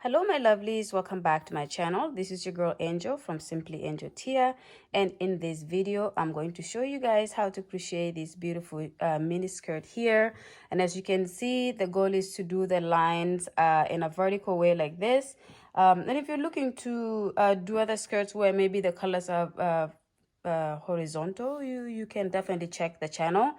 Hello my lovelies, welcome back to my channel. This is your girl Angel from Simply Angel Tia, and in this video I'm going to show you guys how to crochet this beautiful mini skirt here. And as you can see, the goal is to do the lines in a vertical way like this. And if you're looking to do other skirts where maybe the colors are horizontal, you can definitely check the channel.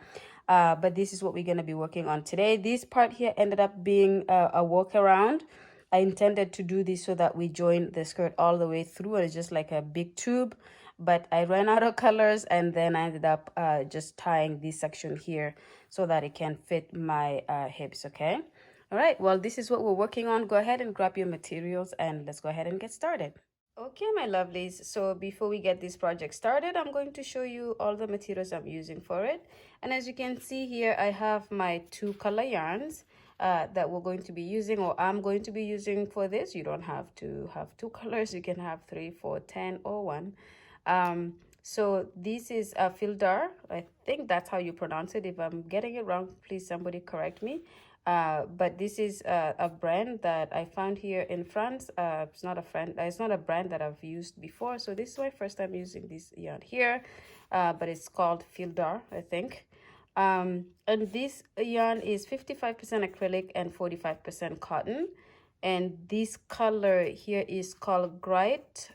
But this is what we're going to be working on today. This part here ended up being a walk around. I intended to do this so that we join the skirt all the way through, and it's just like a big tube, but I ran out of colors, and then I ended up just tying this section here so that it can fit my hips. Okay, all right, well, this is what we're working on. Go ahead and grab your materials and let's go ahead and get started. Okay, my lovelies, so before we get this project started, I'm going to show you all the materials I'm using for it. And as you can see here, I have my 2-color yarns that we're going to be using, or I'm going to be using for this. You don't have to have 2 colors. You can have 3, 4, 10, or 1. So this is a Fildar. I think that's how you pronounce it. If I'm getting it wrong, please somebody correct me. But this is a brand that I found here in France. It's not a brand that I've used before. So this is my first time using this yarn here, but it's called Fildar, I think. And this yarn is 55% acrylic and 45% cotton. And this color here is called Grite,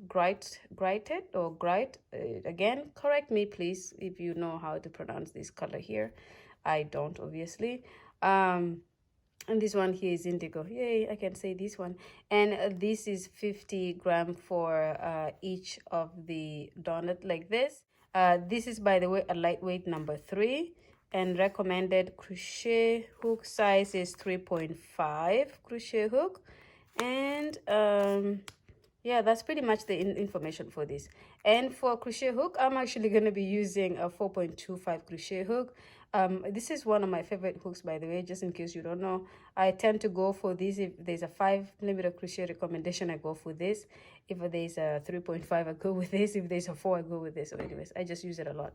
Grited or Grite. Again, correct me please if you know how to pronounce this color here. I don't, obviously. And this one here is indigo. Yay, I can say this one. And this is 50 grams for each of the donut like this. This is, by the way, a lightweight number 3, and recommended crochet hook size is 3.5 crochet hook. And yeah, that's pretty much the information for this. And for crochet hook, I'm actually going to be using a 4.25 crochet hook. This is one of my favorite hooks, by the way, just in case you don't know. I tend to go for this. If there's a 5mm crochet recommendation, I go for this. If there's a 3.5, I go with this. If there's a 4, I go with this. So anyways, I just use it a lot.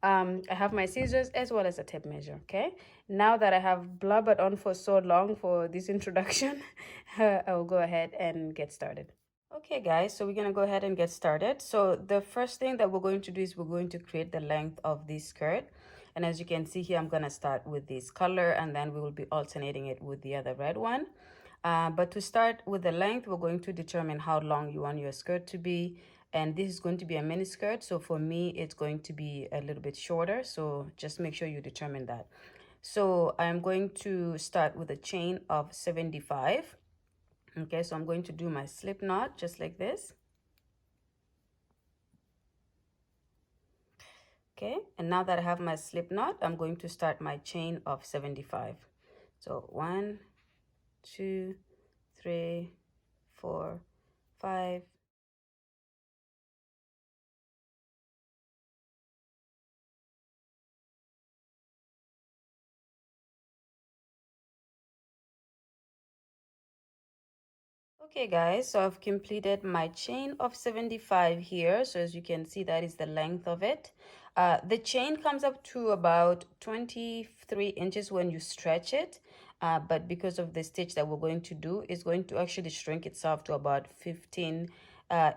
I have my scissors as well as a tape measure. Okay, now that I have blubbered on for so long for this introduction, I will go ahead and get started. Okay guys, so we're going to go ahead and get started. So the first thing that we're going to do is we're going to create the length of this skirt. And as you can see here, I'm going to start with this color, and then we will be alternating it with the other red one. But to start with the length, we're going to determine how long you want your skirt to be. And this is going to be a mini skirt. So for me, it's going to be a little bit shorter. So just make sure you determine that. So I'm going to start with a chain of 75. Okay, so I'm going to do my slip knot just like this. Okay, and now that I have my slip knot, I'm going to start my chain of 75. So 1, 2, 3, 4, 5. Okay guys, so I've completed my chain of 75 here. So as you can see, that is the length of it. The chain comes up to about 23 inches when you stretch it. But because of the stitch that we're going to do, it's going to actually shrink itself to about 15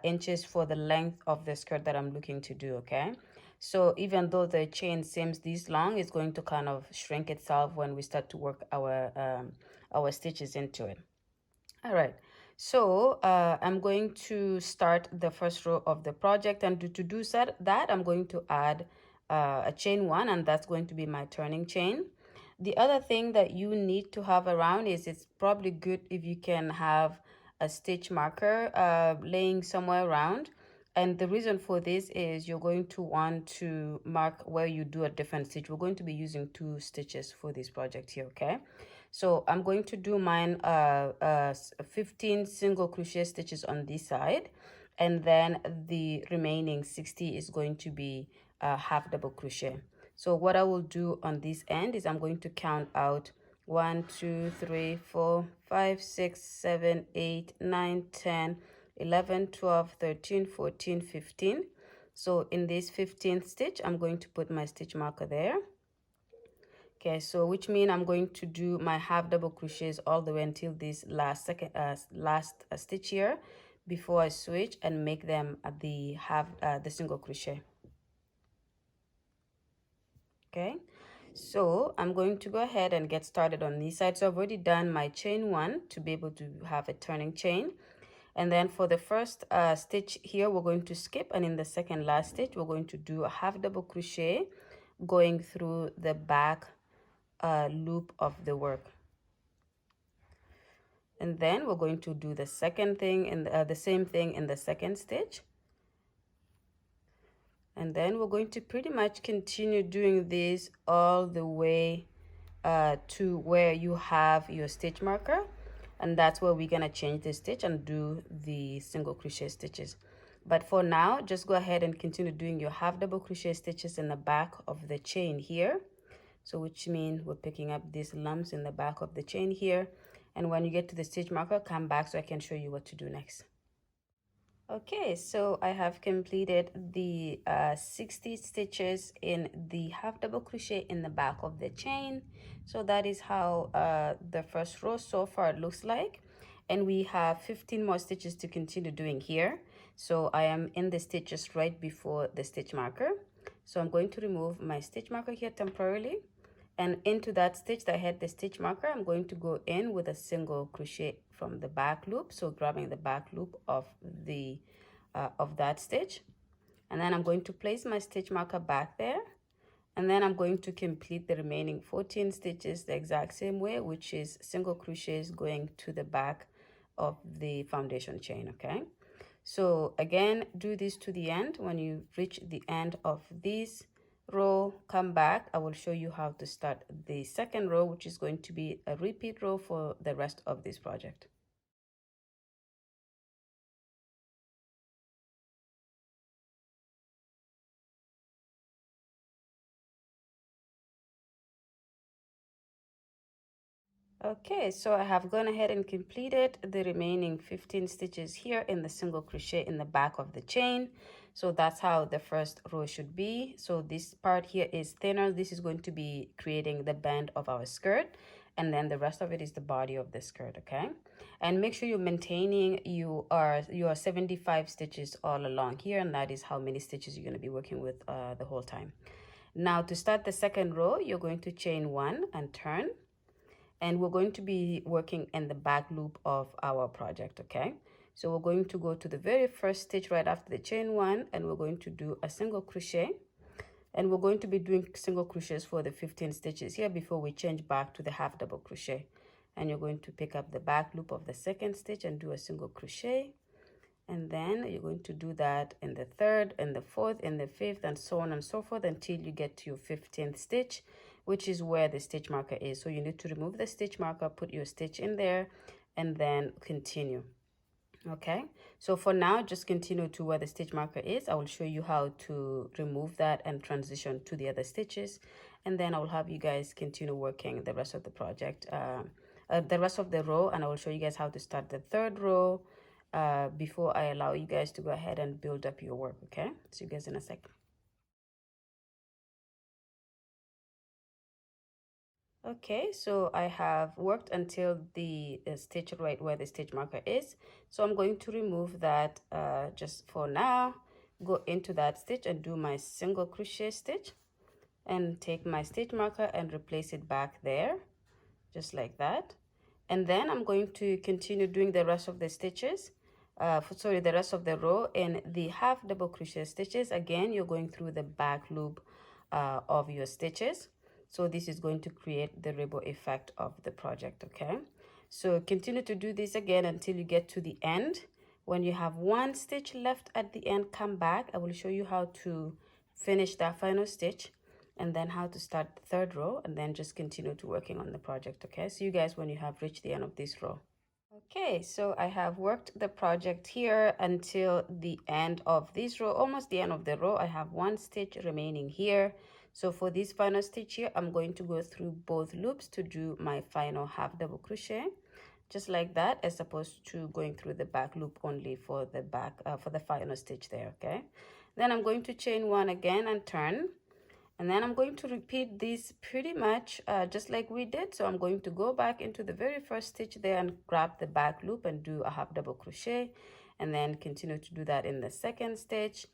inches for the length of the skirt that I'm looking to do, okay? So even though the chain seems this long, it's going to kind of shrink itself when we start to work our stitches into it. All right, so I'm going to start the first row of the project, and to do that, I'm going to add a chain 1, and that's going to be my turning chain. The other thing that you need to have around is it's probably good if you can have a stitch marker laying somewhere around. And the reason for this is you're going to want to mark where you do a different stitch. We're going to be using 2 stitches for this project here, okay? So I'm going to do mine 15 single crochet stitches on this side, and then the remaining 60 is going to be half double crochet. So what I will do on this end is I'm going to count out 1, 2, 3, 4, 5, 6, 7, 8, 9, 10, 11, 12, 13, 14, 15. So in this 15th stitch, I'm going to put my stitch marker there. Okay, so which means I'm going to do my half double crochets all the way until this last stitch here before I switch and make them at the the single crochet. Okay, so I'm going to go ahead and get started on this side. So I've already done my chain 1 to be able to have a turning chain. And then for the first stitch here, we're going to skip, and in the second last stitch, we're going to do a half double crochet going through the back loop of the work. And then we're going to do the second thing in the same thing in the second stitch. And then we're going to pretty much continue doing this all the way to where you have your stitch marker, and that's where we're gonna change the stitch and do the single crochet stitches. But for now, just go ahead and continue doing your half double crochet stitches in the back of the chain here. So which means we're picking up these lumps in the back of the chain here, and when you get to the stitch marker, come back so I can show you what to do next. Okay, so I have completed the 60 stitches in the half double crochet in the back of the chain. So that is how the first row so far looks like. And we have 15 more stitches to continue doing here. So I am in the stitches right before the stitch marker. So I'm going to remove my stitch marker here temporarily. And into that stitch that had the stitch marker, I'm going to go in with a single crochet from the back loop. So grabbing the back loop of the of that stitch, and then I'm going to place my stitch marker back there, and then I'm going to complete the remaining 14 stitches the exact same way, which is single crochets going to the back of the foundation chain. Okay, so again, do this to the end. When you reach the end of this row, come back. I will show you how to start the second row, which is going to be a repeat row for the rest of this project. Okay, so I have gone ahead and completed the remaining 15 stitches here in the single crochet in the back of the chain. So that's how the first row should be. So this part here is thinner. This is going to be creating the band of our skirt, and then the rest of it is the body of the skirt. Okay, and make sure you're maintaining your 75 stitches all along here, and that is how many stitches you're going to be working with the whole time. Now to start the second row, you're going to chain 1 and turn, and we're going to be working in the back loop of our project. Okay, so we're going to go to the very first stitch right after the chain 1, and we're going to do a single crochet, and we're going to be doing single crochets for the 15 stitches here before we change back to the half double crochet. And you're going to pick up the back loop of the second stitch and do a single crochet, and then you're going to do that in the third, in the fourth, in the fifth, and so on and so forth until you get to your 15th stitch, which is where the stitch marker is. So you need to remove the stitch marker, put your stitch in there, and then continue. Okay, so for now, just continue to where the stitch marker is. I will show you how to remove that and transition to the other stitches, and then I will have you guys continue working the rest of the project, the rest of the row, and I will show you guys how to start the third row before I allow you guys to go ahead and build up your work. Okay, see you guys in a second. Okay, so I have worked until the stitch right where the stitch marker is. So I'm going to remove that just for now. Go into that stitch and do my single crochet stitch, and take my stitch marker and replace it back there, just like that. And then I'm going to continue doing the rest of the stitches, the rest of the row in the half double crochet stitches. Again, you're going through the back loop of your stitches. So this is going to create the rainbow effect of the project. Okay, so continue to do this again until you get to the end. When you have one stitch left at the end, come back. I will show you how to finish that final stitch, and then how to start the third row, and then just continue to working on the project. Okay, see you guys when you have reached the end of this row. Okay, so I have worked the project here until the end of this row, almost the end of the row. I have one stitch remaining here. So for this final stitch here, I'm going to go through both loops to do my final half double crochet, just like that, as opposed to going through the back loop only for the back for the final stitch there. Okay, then I'm going to chain 1 again and turn, And then I'm going to repeat this pretty much just like we did. So I'm going to go back into the very first stitch there and grab the back loop and do a half double crochet, and then continue to do that in the second stitch,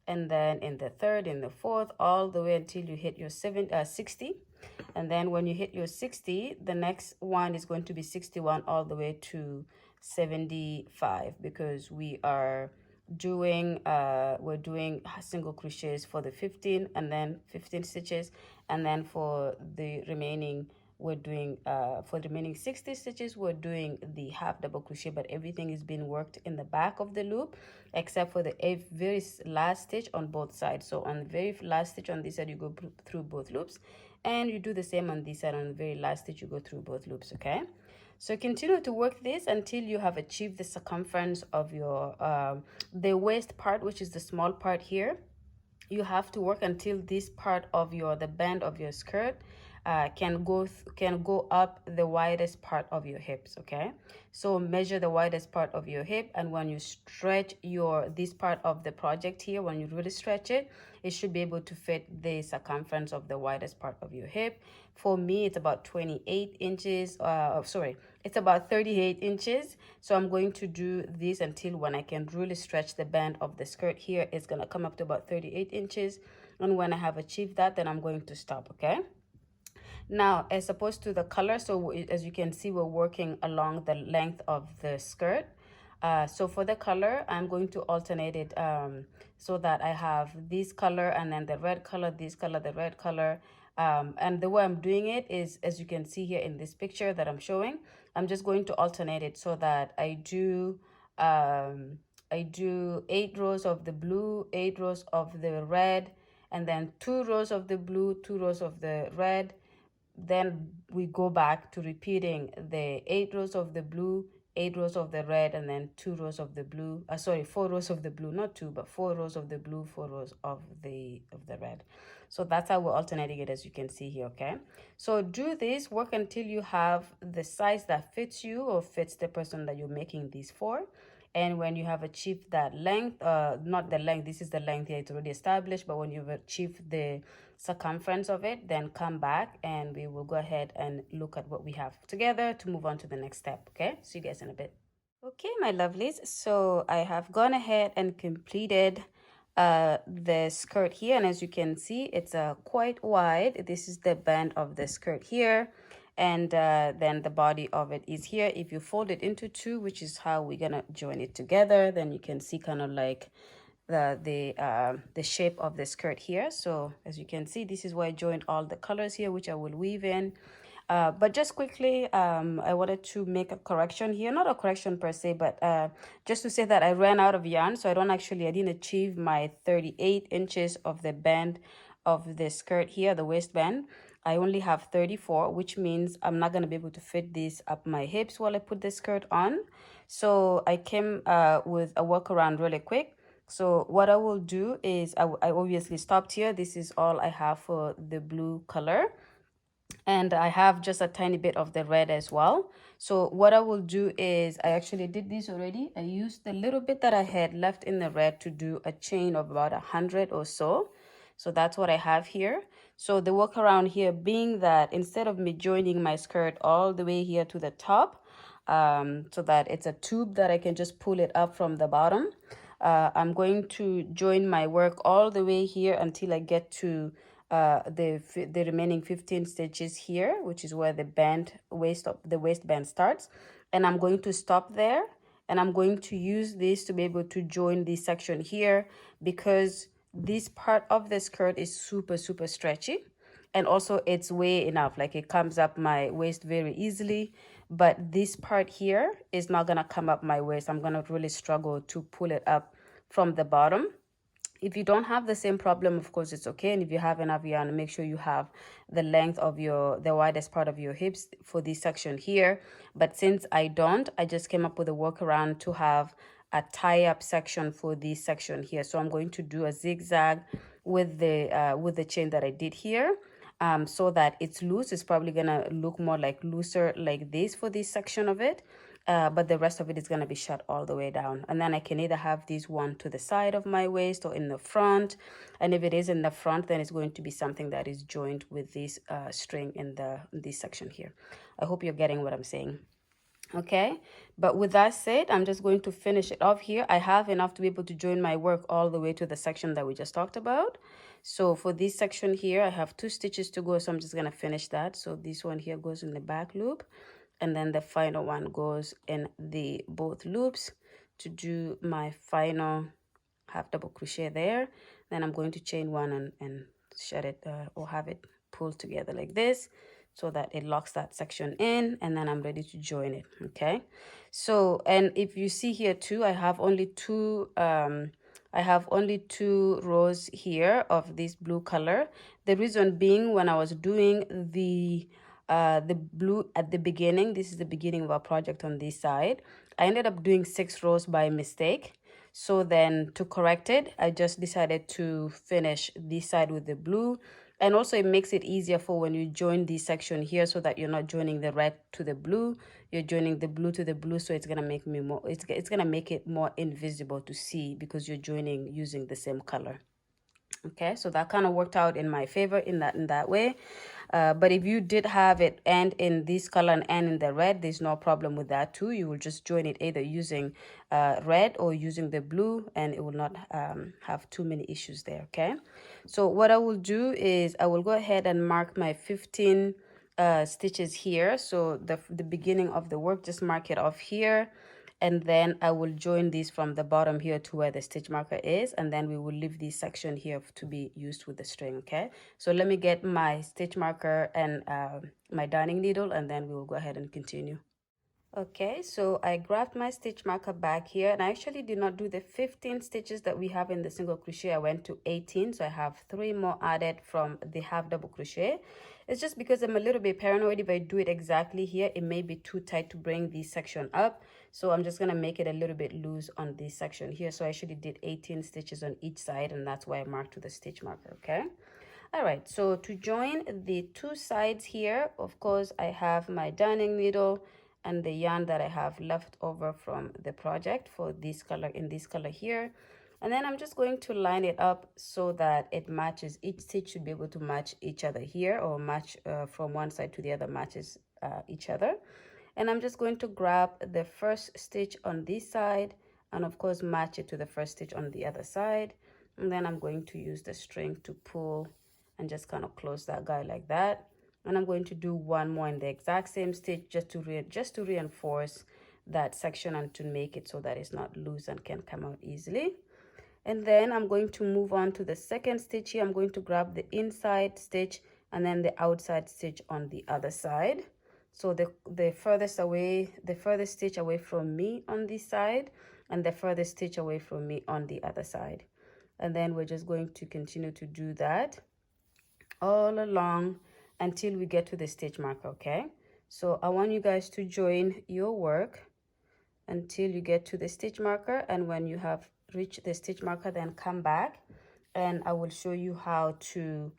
and then in the third, in the fourth, all the way until you hit your 60. And then when you hit your 60, the next one is going to be 61 all the way to 75, because we're doing single crochets for the 15 and then 15 stitches, and then for the remaining we're doing for the remaining 60 stitches we're doing the half double crochet, but everything is being worked in the back of the loop except for the very last stitch on both sides. So on the very last stitch on this side you go through both loops, and you do the same on this side. On the very last stitch you go through both loops. Okay, so continue to work this until you have achieved the circumference of your the waist part, which is the small part here. You have to work until this part of the band of your skirt can go up the widest part of your hips. Okay, so measure the widest part of your hip, and when you stretch this part of the project here, when you really stretch it, it should be able to fit the circumference of the widest part of your hip. For me, it's about 28 inches. Sorry, it's about 38 inches. So I'm going to do this until when I can really stretch the band of the skirt here, it's going to come up to about 38 inches. And when I have achieved that, then I'm going to stop. Okay. Now, as opposed to the color, so as you can see, we're working along the length of the skirt. So for the color, I'm going to alternate it so that I have this color and then the red color, this color, the red color. And the way I'm doing it is, as you can see here in this picture that I'm showing, I'm just going to alternate it so that I do 8 rows of the blue, 8 rows of the red, and then 2 rows of the blue, 2 rows of the red. Then we go back to repeating the 8 rows of the blue, 8 rows of the red, and then 2 rows of the blue. 4 rows of the blue, not 2, but 4 rows of the blue, 4 rows of the red. So that's how we're alternating it, as you can see here. Okay, so do this, work until you have the size that fits you or fits the person that you're making these for. And when you have achieved that length, not the length, this is the length here, it's already established, but when you've achieved the circumference of it, then come back and we will go ahead and look at what we have together to move on to the next step. Okay, see you guys in a bit. Okay, my lovelies, so I have gone ahead and completed the skirt here, and as you can see, it's quite wide. This is the band of the skirt here, and then the body of it is here. If you fold it into two, which is how we're gonna join it together, then you can see kind of like the shape of the skirt here. So as you can see, this is where I joined all the colors here, which I will weave in. But just quickly, I wanted to make a correction here, not a correction per se, but just to say that I ran out of yarn, so I didn't achieve my 38 inches of the band of the skirt here, the waistband. I only have 34, which means I'm not going to be able to fit this up my hips while I put the skirt on. So I came with a workaround really quick. So what I will do is I obviously stopped here. This is all I have for the blue color. And I have just a tiny bit of the red as well. So what I will do is, I actually did this already. I used the little bit that I had left in the red to do a chain of about 100 or so. So that's what I have here. So the workaround here being that instead of me joining my skirt all the way here to the top, so that it's a tube that I can just pull it up from the bottom, I'm going to join my work all the way here until I get to the remaining 15 stitches here, which is where the waistband starts, and I'm going to stop there, and I'm going to use this to be able to join this section here, because this part of the skirt is super stretchy, and also it's way enough, like it comes up my waist very easily, but this part here is not gonna come up my waist. I'm gonna really struggle to pull it up from the bottom. If you don't have the same problem, of course, it's okay. And if you have enough yarn, make sure you have the length of the widest part of your hips for this section here. But since I don't, I just came up with a workaround to have a tie-up section for this section here. So I'm going to do a zigzag with the chain that I did here. So that it's loose. It's probably gonna look more like looser like this for this section of it. but the rest of it is going to be shut all the way down. And then I can either have this one to the side of my waist or in the front. And if it is in the front, then it's going to be something that is joined with this string in this section here. I hope you're getting what I'm saying. Okay, but with that said, I'm just going to finish it off here. I have enough to be able to join my work all the way to the section that we just talked about. So for this section here, I have 2 stitches to go, so I'm just going to finish that. So this one here goes in the back loop, and then the final one goes in the both loops to do my final half double crochet there. Then I'm going to chain 1 and shut it or have it pulled together like this, so that it locks that section in, and then I'm ready to join it. Okay, so, and if you see here too, I have only two rows here of this blue color. The reason being, when I was doing the blue at the beginning, this is the beginning of our project on this side, I ended up doing 6 rows by mistake. So then to correct it, I just decided to finish this side with the blue. And also it makes it easier for when you join this section here, so that you're not joining the red to the blue, you're joining the blue to the blue. So it's gonna make me more, it's gonna make it more invisible to see, because you're joining using the same color. Okay, so that kind of worked out in my favor in that way. But if you did have it and in this color and in the red, there's no problem with that too. You will just join it either using red or using the blue, and it will not have too many issues there. Okay, so what I will do is I will go ahead and mark my 15 stitches here. So the beginning of the work, just mark it off here, and then I will join these from the bottom here to where the stitch marker is, and then we will leave this section here to be used with the string. Okay, so let me get my stitch marker and my darning needle, and then we will go ahead and continue. Okay, so I grabbed my stitch marker back here, and I actually did not do the 15 stitches that we have in the single crochet. I went to 18, so I have 3 more added from the half double crochet. It's just because I'm a little bit paranoid. If I do it exactly here, it may be too tight to bring this section up, so I'm just gonna make it a little bit loose on this section here. So I actually did 18 stitches on each side, and that's why I marked with the stitch marker. Okay, all right, so to join the 2 sides here, of course, I have my darning needle and the yarn that I have left over from the project for this color, in this color here. And then I'm just going to line it up so that it matches. Each stitch should be able to match each other here, or match from one side to the other, matches each other. And I'm just going to grab the first stitch on this side and of course match it to the first stitch on the other side. And then I'm going to use the string to pull and just kind of close that guy like that. And I'm going to do 1 more in the exact same stitch, just to reinforce that section and to make it so that it's not loose and can come out easily. And then I'm going to move on to the second stitch here. I'm going to grab the inside stitch and then the outside stitch on the other side. So the furthest stitch away from me on this side, and the furthest stitch away from me on the other side. And then we're just going to continue to do that all along until we get to the stitch marker. Okay, so I want you guys to join your work until you get to the stitch marker, and when you have reached the stitch marker, then come back and I will show you how to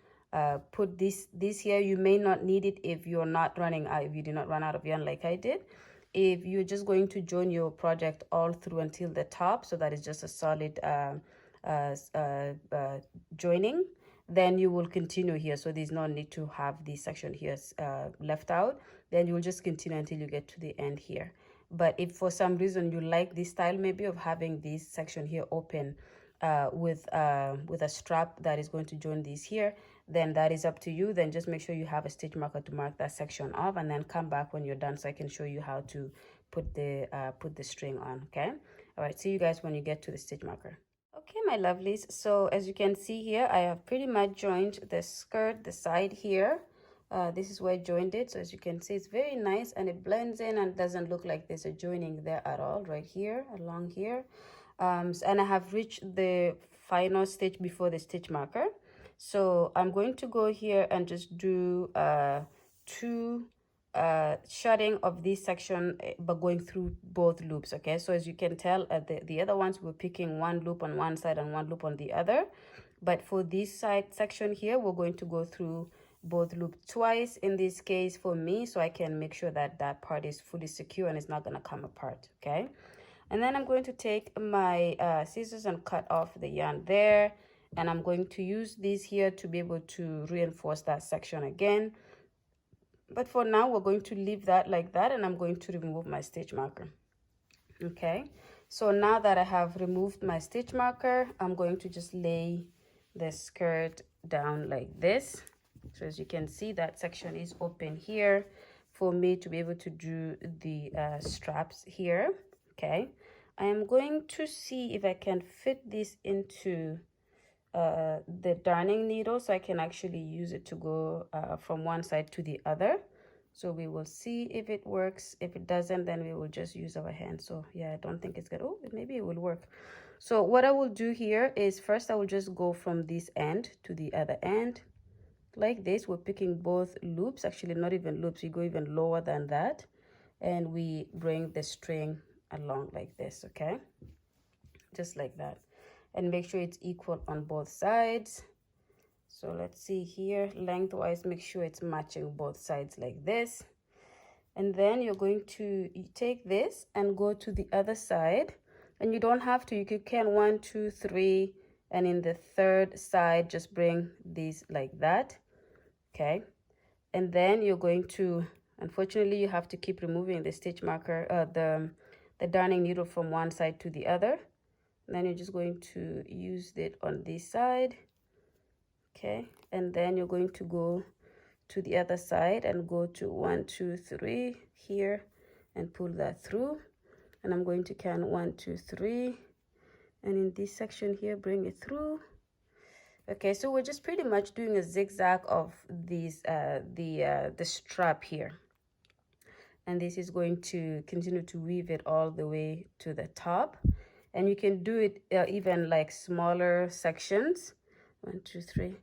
put this here. You may not need it if you're not running out, if you do not run out of yarn like I did. If you're just going to join your project all through until the top, so that is just a solid joining, then you will continue here. So there's no need to have this section here left out. Then you will just continue until you get to the end here. But if for some reason you like this style maybe of having this section here open with a strap that is going to join these here, then that is up to you. Then just make sure you have a stitch marker to mark that section off, and then come back when you're done so I can show you how to put the string on. Okay, all right, see you guys when you get to the stitch marker. Okay, my lovelies, so as you can see here, I have pretty much joined the skirt, the side here. This is where I joined it. So as you can see, it's very nice and it blends in and doesn't look like there's a joining there at all, right here, along here. And I have reached the final stitch before the stitch marker. So I'm going to go here and just do 2 shutting of this section, but going through both loops. Okay, so as you can tell, the other ones we're picking 1 loop on one side and 1 loop on the other, but for this side section here, we're going to go through both loop twice in this case for me, so I can make sure that that part is fully secure and it's not going to come apart. Okay, and then I'm going to take my scissors and cut off the yarn there, and I'm going to use these here to be able to reinforce that section again. But for now, we're going to leave that like that, and I'm going to remove my stitch marker. Okay, so now that I have removed my stitch marker, I'm going to just lay the skirt down like this. So as you can see, that section is open here for me to be able to do the straps here. Okay, I am going to see if I can fit this into the darning needle so I can actually use it to go from one side to the other. So we will see if it works. If it doesn't, then we will just use our hand. So yeah, I don't think it's good. Oh, maybe it will work. So what I will do here is first I will just go from this end to the other end like this. We're picking both loops, actually not even loops, we go even lower than that, and we bring the string along like this. Okay, just like that, and make sure it's equal on both sides. So let's see here, lengthwise, make sure it's matching both sides like this. And then you're going to take this and go to the other side, and you don't have to, you can 1 2 3, and in the third side just bring these like that. Okay, and then you're going to, unfortunately you have to keep removing the stitch marker, the darning needle from one side to the other. And then you're just going to use it on this side. Okay, and then you're going to go to the other side and go to 1 2 3 here and pull that through. And I'm going to count 1 2 3, and in this section here bring it through. Okay, so we're just pretty much doing a zigzag of these the strap here, and this is going to continue to weave it all the way to the top. And you can do it even like smaller sections, 1 2 3,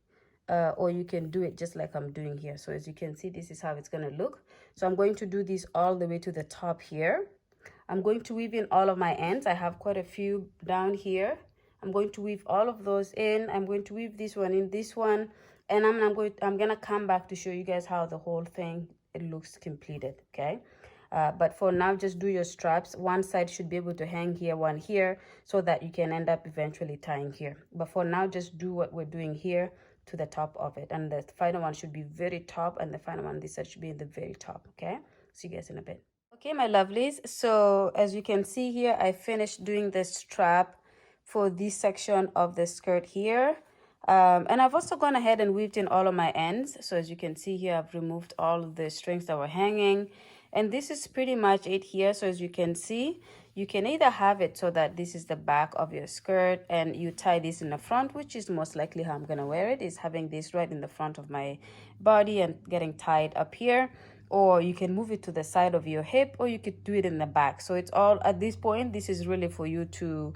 or you can do it just like I'm doing here. So as you can see, this is how it's going to look. So I'm going to do this all the way to the top here. I'm going to weave in all of my ends. I have quite a few down here. I'm going to weave all of those in. I'm going to weave this one in, this one, and I'm gonna come back to show you guys how the whole thing it looks completed. Okay, but for now, just do your straps. One side should be able to hang here, one here, so that you can end up eventually tying here. But for now, just do what we're doing here to the top of it, and the final one should be very top, and the final one this side should be in the very top. Okay, see you guys in a bit. Okay, my lovelies, so as you can see here, I finished doing the strap for this section of the skirt here, and I've also gone ahead and weaved in all of my ends. So as you can see here, I've removed all of the strings that were hanging, and this is pretty much it here. So as you can see, you can either have it so that this is the back of your skirt and you tie this in the front, which is most likely how I'm gonna wear it, is having this right in the front of my body and getting tied up here. Or you can move it to the side of your hip, or you could do it in the back. So it's all, at this point, this is really for you to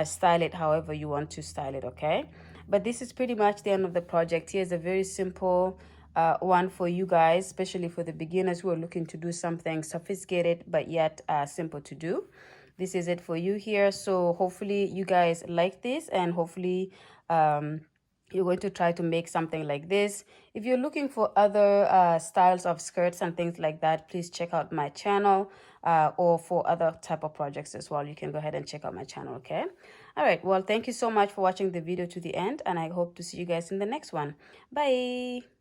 style it however you want to style it. Okay, but this is pretty much the end of the project. Here's a very simple one for you guys, especially for the beginners who are looking to do something sophisticated but yet simple to do. This is it for you here. So hopefully you guys like this, and hopefully you're going to try to make something like this. If you're looking for other styles of skirts and things like that, please check out my channel, or for other type of projects as well, you can go ahead and check out my channel. Okay, all right, well, thank you so much for watching the video to the end, and I hope to see you guys in the next one. Bye.